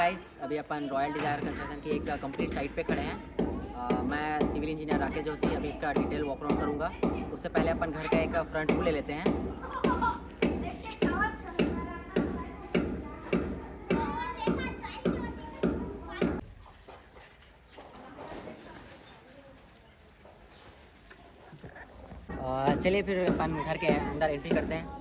Guys अभी अपन royal desire construction की एक कंप्लीट साइट पे खड़े हैं। मैं सिविल इंजीनियर राकेश जोशी अभी इसका डिटेल वॉक अराउंड करूँगा। उससे पहले अपन घर का एक फ्रंट व्यू ले लेते हैं। चलिए फिर अपन घर के अंदर एंट्री करते हैं।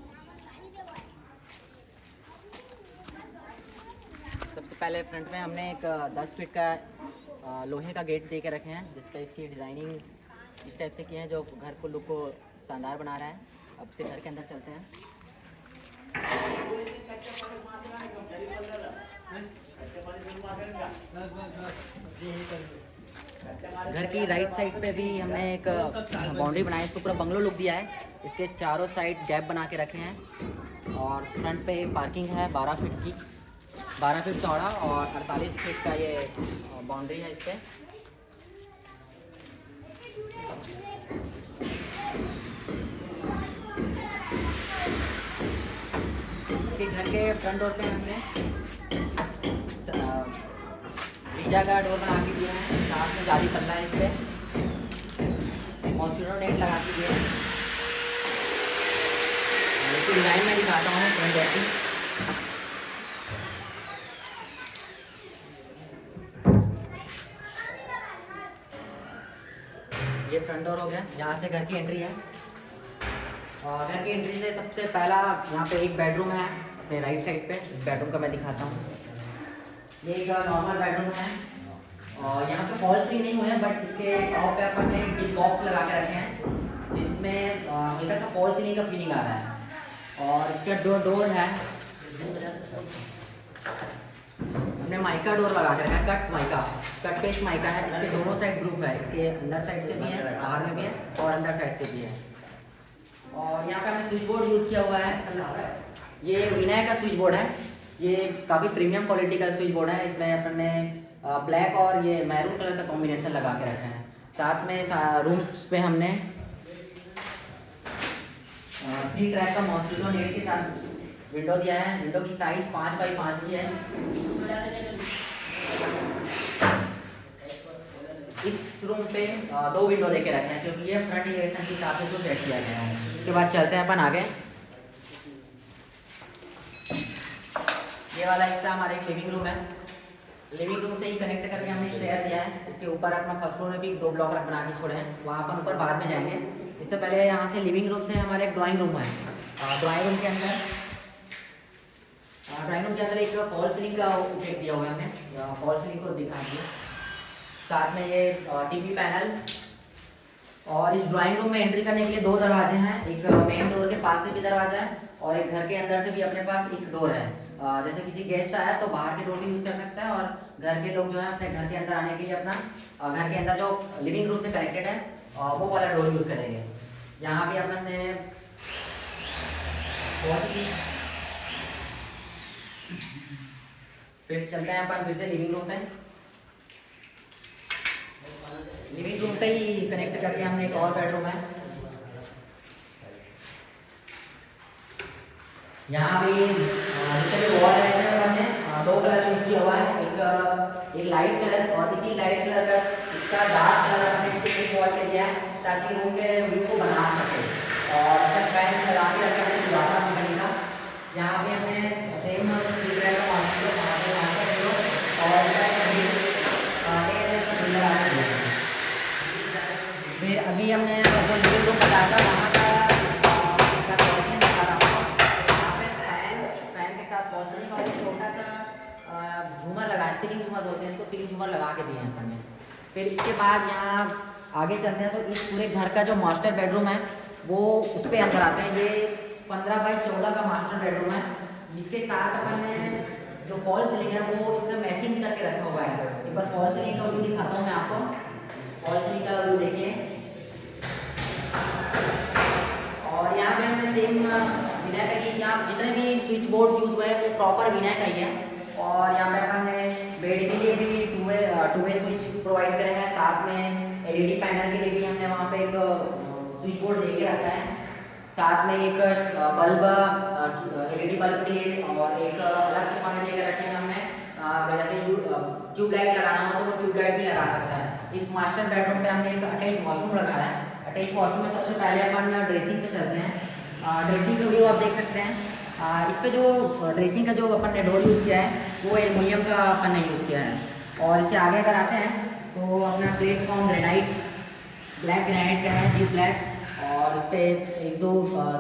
सबसे पहले फ्रंट में हमने एक 10 फीट का लोहे का गेट दे के रखे हैं, जिस पर इसकी डिज़ाइनिंग इस टाइप से की है जो घर को लुक को शानदार बना रहा है। अब से घर के अंदर चलते हैं। घर की राइट साइड पे भी हमने एक बाउंड्री बनाई है, इसको पूरा बंगलो लुक दिया है। इसके चारों साइड गैप बना के रखे हैं और फ्रंट पे पार्किंग है 12 फीट की, 12 फीट चौड़ा और 48 फीट का ये बाउंड्री है इस पर। इसके घर के फ्रंट डोर पे हमने वीजा का डोर बना के दिया है, साथ में जाली पल्ला है इस पर, मॉस्किटो नेट लगा के दिया है। इसकी डिज़ाइन मैं दिखाता हूँ फ्रंट डोर की। ये फ्रंट डोर हो गया, यहाँ से घर की एंट्री है। और घर की एंट्री से सबसे पहला यहाँ पे एक बेडरूम है अपने राइट साइड पे। इस बेडरूम का मैं दिखाता हूँ। ये एक नॉर्मल बेडरूम है और यहाँ पे फॉल सीलिंग नहीं हुए हैं, बट इसके टॉप पे अपन ने डिश बॉक्स लगा के रखे हैं, जिसमें हल्का सा फॉल सीलिंग का फीलिंग आ रहा है। और इसका डोर है, हमने माइका डोर लगा के रखा है, कट पेस्ट माइका है, जिसके दोनों साइड ग्रुप है। इसके अंदर साइड से भी है, बाहर में भी है और अंदर साइड से भी है। और यहाँ पे हमने स्विच बोर्ड यूज़ किया हुआ है। ये विनय का स्विच बोर्ड है, ये काफ़ी प्रीमियम क्वालिटी का स्विच बोर्ड है। इसमें अपन ने ब्लैक और ये मैरून कलर का कॉम्बिनेशन लगा के रखे हैं। साथ में रूम्स पे हमने 3 ट्रैक का मॉस्किटो नेट के साथ विंडो दिया है। विंडो की साइज 5 बाई 5 की है। इस रूम पे 2 विंडो दे के रखे हैं, क्योंकि ये फ्रंट एलिवेशन के हिसाब से इसको सेट किया गया है। इसके बाद चलते हैं अपन आगे। ये वाला हिस्सा हमारा एक लिविंग रूम है। लिविंग रूम से ही कनेक्ट करके हमने स्टेयर दिया है। इसके ऊपर अपना फर्स्ट फ्लोर में भी 2 ब्लॉक रख बना के छोड़े हैं, वहाँ अपन ऊपर बाद में जाएंगे। इससे पहले यहाँ से लिविंग रूम से हमारे एक ड्राइंग रूम है। ड्राइंग रूम के अंदर एक फॉल सीलिंग का इफेक्ट दिया हुआ है हमने, फॉल सीलिंग को दिखा दिया। साथ में ये टीवी पैनल। और इस ड्राइंग रूम में एंट्री करने के लिए 2 दरवाजे हैं, एक मेन डोर के पास से भी दरवाजा है और एक घर के अंदर से भी अपने पास एक डोर है। जैसे किसी गेस्ट आया तो बाहर के डोर भी यूज़ कर सकता है, और घर के लोग जो है अपने घर के अंदर आने के लिए अपना घर के अंदर जो लिविंग रूम से कनेक्टेड है वो वाला डोर यूज़ करेंगे। यहाँ भी अपन ने फिर चलते हैं अपन फिर से लिविंग रूम पे। लिविंग रूम पे ही कनेक्ट करके हमने एक और बेडरूम है। यहाँ भी वॉल हमने 2 कलर यूज किया हुआ है, एक लाइट कलर और इसी लाइट कलर का इसका डार्क कलर हमने एक वॉल पे दिया है, ताकि रूम के व्यू को बना सके। और फैन लगा के रखा है ज्यादा कंपनी का। यहाँ पे हमने सेम फिर अभी हमने लिविंग रूम बताया था, वहाँ का छोटा सा झूमर लगाया, सीलिंग झूमर होते हैं, इसको सीलिंग झूमर लगा के दिए हैं अपन ने। फिर इसके बाद यहाँ आगे चलते हैं तो इस पूरे घर का जो मास्टर बेडरूम है वो उस पर अंदर आते हैं। ये 15 बाई 14 का मास्टर बेडरूम है, जिसके साथ अपन ने जो फॉल सीलिंग है वो इससे मैचिंग करके रखा हुआ है। एक बार फॉल सीलिंग का व्यू दिखाता हूँ मैं आपको। फॉल सीलिंग का व्यू देखिए। और यहाँ पे हमने सेम विनय का ही, यहाँ जितने भी स्विच बोर्ड यूज हुए हैं वो प्रॉपर विनय का ही है। और यहाँ पे अपन ने बेड के लिए भी टू वे स्विच प्रोवाइड करे हैं। साथ में एलईडी पैनल के लिए भी हमने वहाँ पे एक स्विच बोर्ड लेके रखा है। साथ में एक बल्ब एलईडी बल्ब के लिए और एक अलग से पॉइंट लेकर रखे हैं हमने जैसे ट्यूबलाइट लगाना हो तो वो ट्यूबलाइट भी लगा सकता है। इस मास्टर बेडरूम पे हमने एक अटैच वॉशरूम लगाया है। अटैच वॉशरूम में सबसे पहले अपन ड्रेसिंग पे चलते हैं। ड्रेसिंग का व्यू आप देख सकते हैं। इस पे जो ड्रेसिंग का जो अपन ने डोर यूज़ किया है वो एल्युमिनियम का अपन ने यूज़ किया है। और इसके आगे अगर आते हैं तो अपना प्लेटफॉर्म ग्रेनाइट, ब्लैक ग्रेनाइट का है, जी ब्लैक। और उस पर एक दो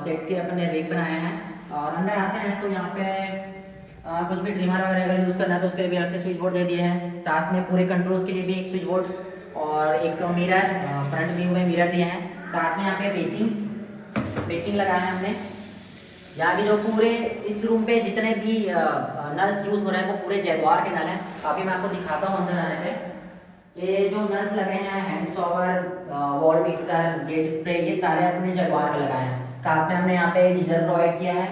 सेट के अपन ने रेक बनाए हैं। और अंदर आते हैं तो यहाँ पे कुछ भी ट्रिमर वगैरह अगर यूज़ करना है तो उसके लिए भी अलग से स्विच बोर्ड दे दिए हैं। साथ में पूरे कंट्रोल्स के लिए भी एक स्विच बोर्ड और एक मिरर, फ्रंट व्यू में मिरर दिया है। साथ में यहाँ पे बेसिंग लगाया है हमने। यहाँ के जो पूरे इस रूम पे जितने भी नल्स यूज़ हो रहे हैं वो पूरे जैगवार के नल हैं। अभी मैं आपको दिखाता हूँ अंदर आने पे। ये जो नल्स लगे हैं, hand shower, wall mixer, jet spray, ये सारे अपने जैगवार के लगाए हैं। साथ में हमने यहाँ पे गीजर प्रोवाइड किया है,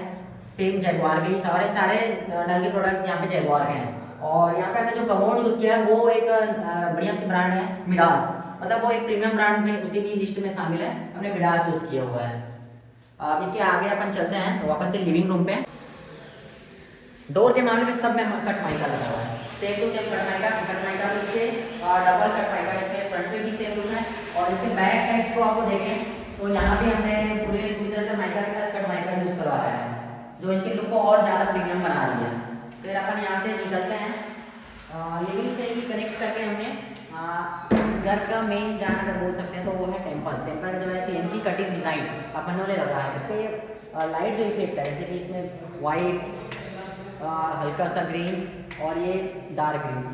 सेम जैगवार के ही सारे नल के प्रोडक्ट्स यहाँ पे जैगवार के हैं। और यहाँ पे हमने जो कमोड यूज़ किया है वो एक बढ़िया सी ब्रांड है, मिडास। मतलब वो एक प्रीमियम ब्रांड में उसकी भी लिस्ट में शामिल है, हमने मिडास यूज़ किया हुआ है। इसके आगे अपन चलते हैं वापस से लिविंग रूम पे। डोर के मामले में सब में कट माइका लगा हुआ है, same to same cut mica इसके डबल कट माइका इसके फ्रंट पे भी सेम लुक है। और इसके बैक साइड को आपको देखें तो यहाँ भी हमने पूरी तरह से माइका के साथ कट माइका यूज़ करवाया है, जो इसके लुक को और ज़्यादा प्रीमियम बना रही है। फिर अपन यहाँ से निकलते हैं, लिविंग से ही कनेक्ट करके हमने घर का मेन जान अगर बोल सकते हैं तो वो है टेम्पल का जो है CNC कटिंग डिज़ाइन अपन ने लगा है। इस पर लाइट जो इफेक्ट है, जैसे कि इसमें वाइट, हल्का सा ग्रीन और ये डार्क ग्रीन,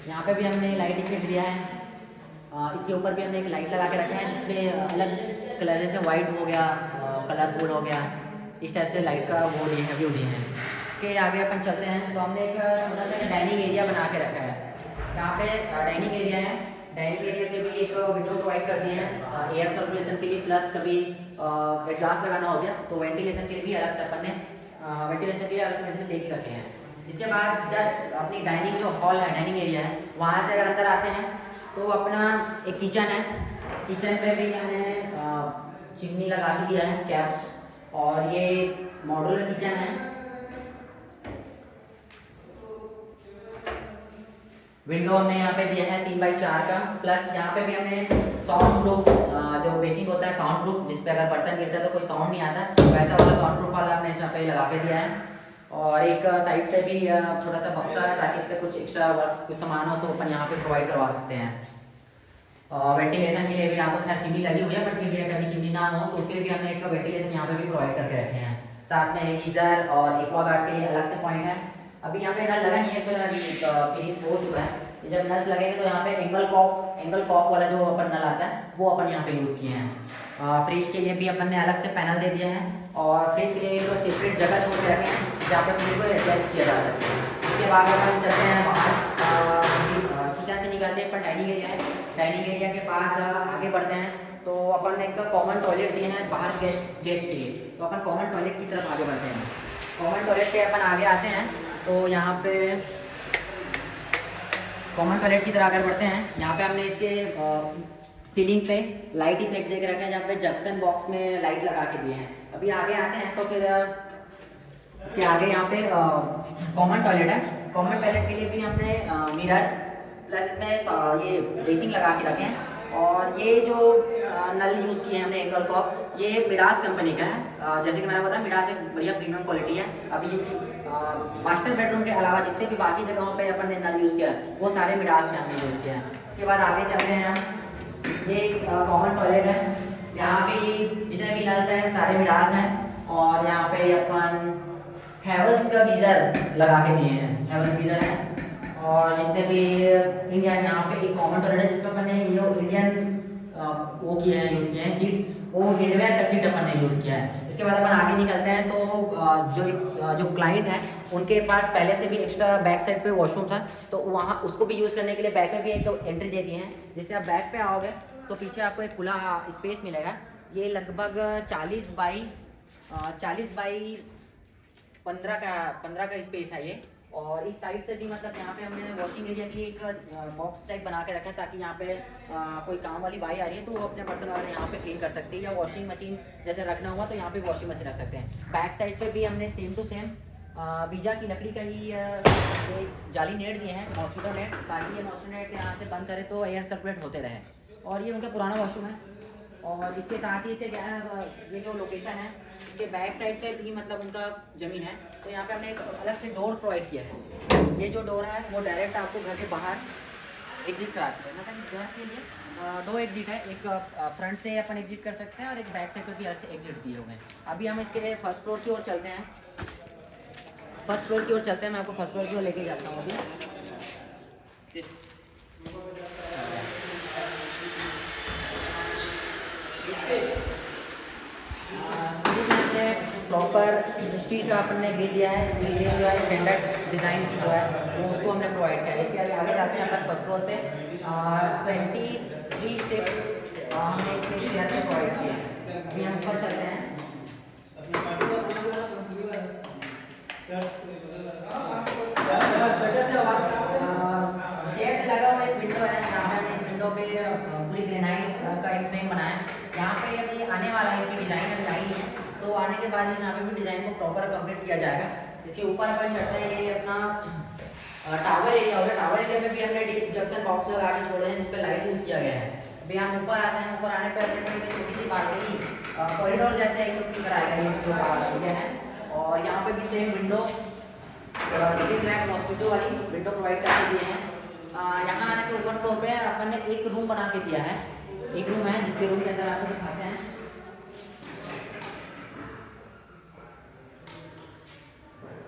यहाँ पे भी हमने लाइट इफेक्ट दिया है। इसके ऊपर भी हमने एक लाइट लगा के रखा है जिसपे अलग कलर, जैसे वाइट हो गया, कलरफुल हो गया, इस टाइप से लाइट का वो दिए हैं, व्यू दिए हैं। इसके आगे अपन चलते हैं तो हमने एक छोटा सा डाइनिंग एरिया बना के रखा है। यहाँ पे डाइनिंग एरिया है, डाइनिंग एरिया के भी एक विंडो प्रोवाइड कर दिए हैं एयर सर्कुलेशन के लिए, प्लस कभी एग्जॉस्ट लगाना हो गया तो वेंटिलेशन के लिए भी अलग से अपन ने वेंटिलेशन के लिए अलग से दे के रखे हैं। इसके बाद जस्ट अपनी डाइनिंग जो हॉल है, डाइनिंग एरिया है, वहाँ से अगर अंदर आते हैं तो अपना एक किचन है। किचन पे भी हमने चिमनी लगा के दिया है, स्कैप्स, और ये मॉड्यूलर किचन है। विंडो हमने यहाँ पे दिया है 3x4 का, प्लस यहाँ पे भी हमने साउंड प्रूफ जो बेसिक होता है साउंड प्रूफ, जिसपे अगर बर्तन गिरता है तो कोई साउंड नहीं आता, वैसा वाला साउंड प्रूफ वाला हमने यहाँ पे लगा के दिया है। और एक साइड पे भी छोटा सा बक्सा है ताकि इस पर कुछ एक्स्ट्रा वर्क कुछ सामान हो तो अपन यहाँ पे प्रोवाइड करवा सकते हैं। वेंटिलेशन के लिए भी यहाँ तो खैर चिमनी लगी हुई है, बट फिर भी कभी चिमनी ना हो तो उसके लिए भी हमने एक वेंटिलेशन यहाँ पे भी प्रोवाइड करके रखे हैं। साथ में गीजर और एक्वागार्ड के लिए अलग से पॉइंट है। अभी यहाँ पे नल लगा नहीं है, तो अभी फिनिश हो चुका है। जब नल लगेंगे तो यहाँ पे एंगल कॉक वाला जो अपन नल आता है वो अपन यहाँ पे यूज़ किए हैं। फ्रिज के लिए भी अपन ने अलग से पैनल दे दिया है, और फ्रिज के लिए एक सेपरेट जगह छोड़ के रखे हैं जहाँ पे फ्रिज को एडजस्ट किया जा सके। उसके बाद अपन चलते हैं बाहर, किचन से निकलते हैं, पर डाइनिंग एरिया है, डाइनिंग एरिया के पास आगे बढ़ते हैं तो अपन एक कॉमन टॉयलेट दिए हैं बाहर गेस्ट के लिए, तो अपन कॉमन टॉयलेट की तरफ आगे बढ़ते हैं। कॉमन टॉयलेट पे अपन आगे आते हैं तो यहाँ पे कॉमन टॉयलेट की तरह आगे बढ़ते हैं। यहाँ पे हमने इसके सीलिंग पे लाइट इफेक्ट देख रखा है, जहाँ पे जंक्शन बॉक्स में लाइट लगा के दिए हैं। अभी आगे आते हैं तो फिर इसके आगे यहाँ पे कॉमन टॉयलेट है। कॉमन टॉयलेट के लिए भी हमने मिरर प्लस इसमें ये बेसिंग लगा के रखे हैं। और ये जो नल यूज़ किए हैं हमने एंगल कॉक, ये मिडास कंपनी का है। जैसे कि मैंने बताया मिडास एक बढ़िया प्रीमियम क्वालिटी है। अभी ये मास्टर बेडरूम के अलावा जितने भी बाकी जगहों पे अपन ने नल यूज़ किया है वो सारे मिडास के हमने यूज़ किया है। इसके बाद आगे चलते हैं हम, ये कॉमन टॉयलेट है। यहाँ पे जितने भी नल्स हैं सारे मिडास हैं, और यहाँ पे अपन हैवेल्स का गीज़र लगा के दिए हैं, हैवेल्स गीज़र है। और जितने भी इंडियन यहाँ पे एक कॉमन टॉयलेट है जिसमें अपन ने ये इंडियन वो किए हैं, यूज़ किए हैं सीट, वो इंडवेयर का सीट अपन ने यूज़ किया है। इसके बाद अपन आगे निकलते हैं तो जो क्लाइंट है उनके पास पहले से भी एक्स्ट्रा बैक साइड पे वॉशरूम था, तो वहाँ उसको भी यूज़ करने के लिए बैक में भी एक एंट्री दे दी है। जैसे आप बैक पे आओगे तो पीछे आपको एक खुला स्पेस मिलेगा। ये लगभग 40 बाई 15 का स्पेस है ये। और इस साइड से भी मतलब यहाँ पे हमने वॉशिंग एरिया की एक बॉक्स टाइप बना के रखा है, ताकि यहाँ पे कोई काम वाली बाई आ रही है तो वो अपने बर्तन वगैरह यहाँ पे क्लीन कर सकती है, या वॉशिंग मशीन जैसे रखना हुआ तो यहाँ पे वॉशिंग मशीन रख सकते हैं। बैक साइड पे भी हमने सेम टू सेम बीजा की लकड़ी का ही एक जाली नेट दिए हैं, मॉस्किटो नेट, ताकि ये मॉस्किटो नेट यहाँ से बंद करे तो एयर सर्कुलेट होते रहे। और ये उनका पुराना वॉशरूम है। और इसके साथ ही इसे क्या है, ये जो लोकेशन है इसके बैक साइड पे भी मतलब उनका ज़मीन है, तो यहाँ पे हमने एक अलग से डोर प्रोवाइड किया है। ये जो डोर है वो डायरेक्ट आपको घर के बाहर एग्जिट कराते हैं। मतलब इस घर के लिए दो एग्जिट है, एक फ्रंट से अपन एग्जिट कर सकते हैं और एक बैक साइड पे भी अलग से एग्जिट दिए हुए हैं। अभी हम इसके फर्स्ट फ्लोर की ओर चलते हैं। फर्स्ट फ्लोर की ओर चलते हैं, मैं आपको फर्स्ट फ्लोर की ओर लेके जाता हूँ अभी। प्रॉपर स्टील का अपन ने ग्रिल दिया है। ये ग्रिल जो है स्टैंडर्ड डिज़ाइन की जो है वो उसको हमने प्रोवाइड किया है। इसके आगे जाते हैं अपन फर्स्ट फ्लोर पे। 23 स्टेप्स हमने इसमें शेयर में प्रोवाइड किए हैं। अभी हम ऊपर चलते हैं। स्टेयर से लगा हुआ एक विंडो है, जहाँ पे हमने इस विंडो पे पूरी ग्रेनाइट का एक फ्रेम बनाया है। यहाँ पे अभी आने वाला है, इसकी डिज़ाइन अभी आई है, तो आने के बाद यहाँ पे भी डिज़ाइन को प्रॉपर कंप्लीट किया जाएगा। इसके ऊपर अपन चढ़ते हैं, ये अपना टावर एरिया होगा। टावर एरिया में भी हमने जंक्शन बॉक्स लगा के छोड़े हैं जिस पे लाइट यूज़ किया गया है। अभी हम ऊपर आते हैं। ऊपर आने पर अपने को छोटी सी बालकनी कॉरिडोर जैसे एक कुछ कराया गया है, जो एरिया है। और यहाँ पे भी सेम विंडो ट्रैक मॉस्किटो वाली विंडो प्रोवाइड करके दिए हैं। यहाँ आने के ऊपर फ्लोर पे अपन ने एक रूम बना के दिया है। एक रूम है जिसके रूम के अंदर आपको दिखाते हैं।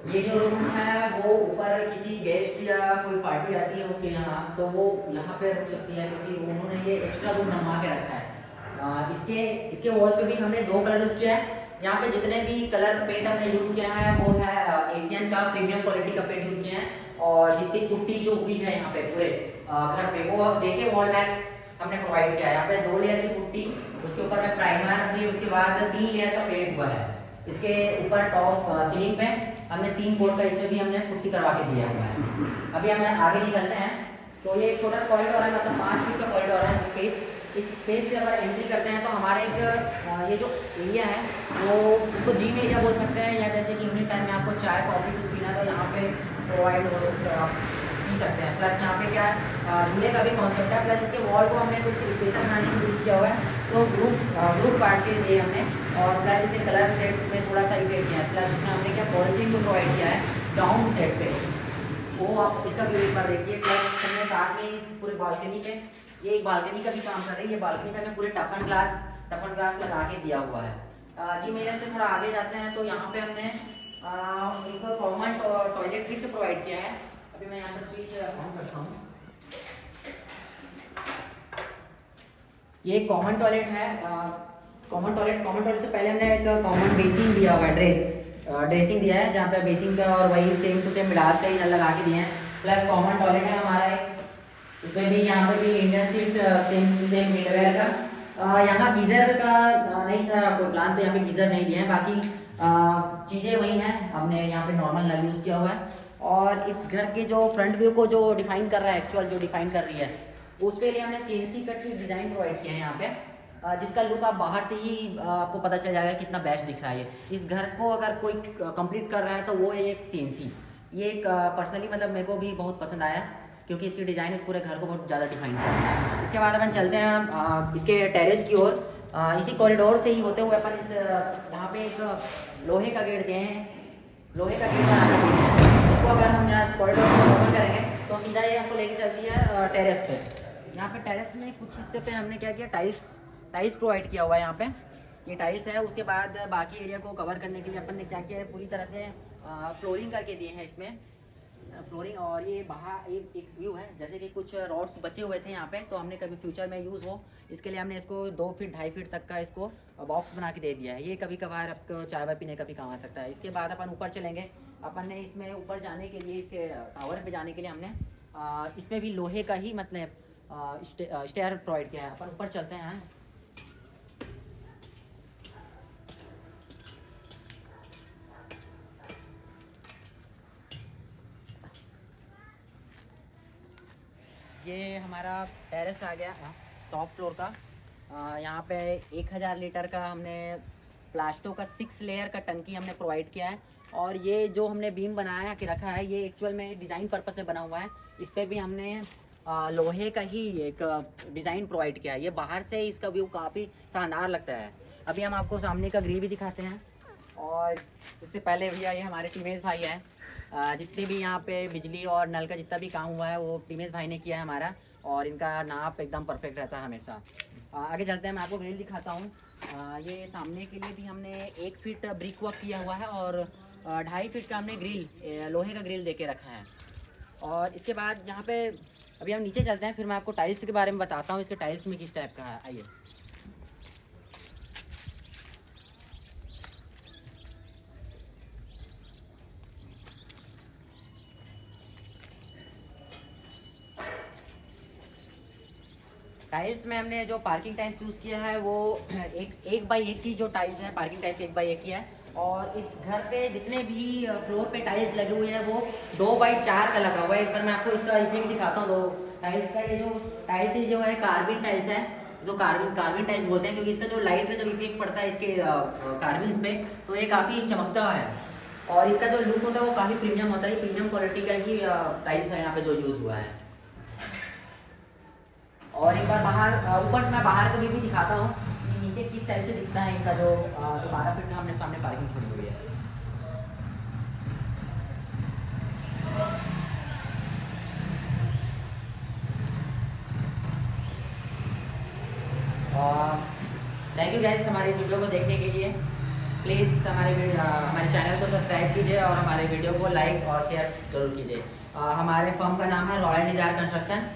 ये जो रूम है वो ऊपर किसी गेस्ट या कोई पार्टी आती है उसके यहाँ, तो वो यहाँ पे रुक सकती है, क्योंकि उन्होंने ये एक्स्ट्रा रूम बनवा के रखा है। इसके वॉल्स पे भी हमने 2 कलर यूज़ किया है। यहाँ पे जितने भी कलर पेंट हमने यूज़ किया है वो है एशियन का प्रीमियम क्वालिटी का पेंट यूज़ किया है। और जितनी पुट्टी जो हुई है यहाँ पे पूरे घर पे, वो जेके वॉल मैक्स हमने प्रोवाइड किया है। यहाँ पे 2 लेयर की पुट्टी, उसके ऊपर में प्राइमर, फिर उसके बाद 3 लेयर का पेंट हुआ है। इसके ऊपर टॉप सीलिंग पे हमने 3 कोट का इसमें भी हमने पुट्टी करवा के दिया हुआ है। अभी हम आगे निकलते हैं, तो ये एक छोटा कॉरिडोर है, मतलब 5 फीट का कॉरिडोर है स्पेस। इस स्पेस से अगर एंट्री करते हैं तो हमारा एक ये जो एरिया है वो उसको जिम एरिया बोल सकते हैं, या जैसे कि इवनिंग टाइम में आपको चाय कॉफ़ी कुछ पीना है तो यहाँ पे प्रोवाइड हो पी सकते हैं। प्लस यहाँ पे क्या झूले का भी कॉन्सेप्ट है। प्लस इसके वॉल को हमने कुछ स्पेशल बनाने की कोशिश किया हुआ है, तो ग्रुप काट के लिए हमने, और प्लस इसे कलर सेट्स में थोड़ा सा इफेक्ट किया है। प्लस इसमें हमने क्या पॉलिशिंग को प्रोवाइड किया है डाउन सेट पे, वो आप इसका भी एक बार देखिए। प्लस हमने साथ में इस पूरे बालकनी पे ये एक बालकनी का भी काम कर रही है। ये बालकनी का हमें पूरे टफन ग्लास लगा के दिया हुआ है। जी मेरे से थोड़ा आगे जाते हैं, तो यहाँ पे हमने एक कॉमन टॉयलेट फिर से प्रोवाइड किया है। अभी मैं यहाँ का स्विच ऑन करता हूँ। ये कॉमन टॉयलेट है। कॉमन टॉयलेट से पहले हमने एक कॉमन बेसिन दिया हुआ है, ड्रेसिंग दिया है, जहाँ पे बेसिन का और वही सेम टू सेम मिलास का ही नल लगा के दिए हैं। प्लस कॉमन टॉयलेट है हमारा एक, उसमें भी यहाँ पे भी इंडियन सीट सेम मिडवेयर का। यहाँ गीज़र का नहीं था कोई प्लान, तो यहाँ पे गीज़र नहीं दिए हैं। बाकी चीज़ें वही हैं, हमने यहाँ पे नॉर्मल नल यूज़ किया हुआ है। और इस घर के जो फ्रंट व्यू को जो डिफाइन कर रहा है, एक्चुअल जो डिफाइन कर रही है, उसके लिए हमने CNC कट की डिज़ाइन प्रोवाइड किया है यहाँ पे, जिसका लुक आप बाहर से ही आपको पता चल जाएगा कितना बेस्ट दिख रहा है। इस घर को अगर कोई कंप्लीट कर रहा है तो वो एक CNC, ये एक पर्सनली मतलब मेरे को भी बहुत पसंद आया, क्योंकि इसकी डिज़ाइन इस पूरे घर को बहुत ज़्यादा डिफाइन करती है। इसके बाद अपन चलते हैं इसके टेरेस की ओर। इसी कॉरिडोर से ही होते हुए अपन इस यहाँ पे एक लोहे का गेट दिए हैं, लोहे का गेट बना के दिए हैं। इसको अगर हम यहाँ इस कॉरिडोर को ओपन करेंगे तो सीधा ये हमको लेके चलती है टेरेस पे। यहाँ पे टेरेस में कुछ हिस्से पे हमने क्या किया, टाइल्स प्रोवाइड किया हुआ है। यहाँ पे ये टाइल्स है। उसके बाद बाकी एरिया को कवर करने के लिए अपन ने क्या किया है, पूरी तरह से फ्लोरिंग करके दिए हैं इसमें, फ्लोरिंग। और ये बाहर एक व्यू है, जैसे कि कुछ रॉड्स बचे हुए थे यहाँ पे, तो हमने कभी फ्यूचर में यूज़ हो इसके लिए हमने इसको 2 फीट 2.5 फीट तक का इसको बॉक्स बना के दे दिया है। ये कभी कभार आपको चाय वाय पीने का भी काम आ सकता है। इसके बाद अपन ऊपर चलेंगे। अपन ने इसमें ऊपर जाने के लिए, इसके टावर पे जाने के लिए हमने इसमें भी लोहे का ही मतलब स्टेयर प्रोवाइड किया है। अपन ऊपर चलते हैं। ये हमारा टेरेस आ गया टॉप फ्लोर का। यहाँ पे 1000 लीटर का हमने प्लास्टो का 6 लेयर का टंकी हमने प्रोवाइड किया है। और ये जो हमने बीम बनाया कि रखा है, ये एक्चुअल में डिज़ाइन पर्पस से बना हुआ है। इस पर भी हमने लोहे का ही एक डिज़ाइन प्रोवाइड किया है। ये बाहर से इसका व्यू काफ़ी शानदार लगता है। अभी हम आपको सामने का ग्रिल भी दिखाते हैं। और इससे पहले भैया ये हमारे टीमेश भाई हैं, जितनी भी यहाँ पे बिजली और नल का जितना भी काम हुआ है वो टीमेश भाई ने किया है हमारा, और इनका नाप एकदम परफेक्ट रहता है हमेशा। आगे चलते हैं, मैं आपको ग्रिल दिखाता हूँ। ये सामने के लिए भी हमने 1 फीट ब्रिक वर्क किया हुआ है और 2.5 फीट का हमने ग्रिल लोहे का ग्रिल दे के रखा है। और इसके बाद यहाँ पे अभी हम नीचे चलते हैं, फिर मैं आपको टाइल्स के बारे में बताता हूँ, इसके टाइल्स में किस टाइप का है। आइए। टाइल्स में हमने जो पार्किंग टाइल्स यूज़ किया है वो एक बाई एक की जो टाइल्स है, पार्किंग टाइल्स 1 बाई 1 की है। और इस घर पे जितने भी फ्लोर पे टाइल्स लगे हुए हैं वो 2 बाई 4 का लगा हुआ है। एक बार मैं आपको इसका इफेक्ट दिखाता हूँ। तो टाइल्स का ये जो टाइल्स जो है कार्बिन टाइल्स है, जो कार्बिन टाइल्स बोलते हैं, क्योंकि इसका जो लाइट का जब इफेक्ट पड़ता है इसके कार्बिन पे तो ये काफ़ी चमकता है। और इसका जो लुक होता है वो काफ़ी प्रीमियम होता है। ये प्रीमियम क्वालिटी का ही टाइल्स है यहाँ पे जो यूज़ हुआ है। और एक बार बाहर ऊपर से मैं बाहर का भी दिखाता हूँ कि नीचे किस टाइप से दिखता है इनका जो 12 फीट का हमने सामने पार्किंग छोड़ी हुई है। थैंक यू गाइस हमारे इस वीडियो को देखने के लिए। प्लीज़ हमारे चैनल को सब्सक्राइब कीजिए और हमारे वीडियो को लाइक और शेयर जरूर कीजिए। हमारे फर्म का नाम है रॉयल डिजायर कंस्ट्रक्शन।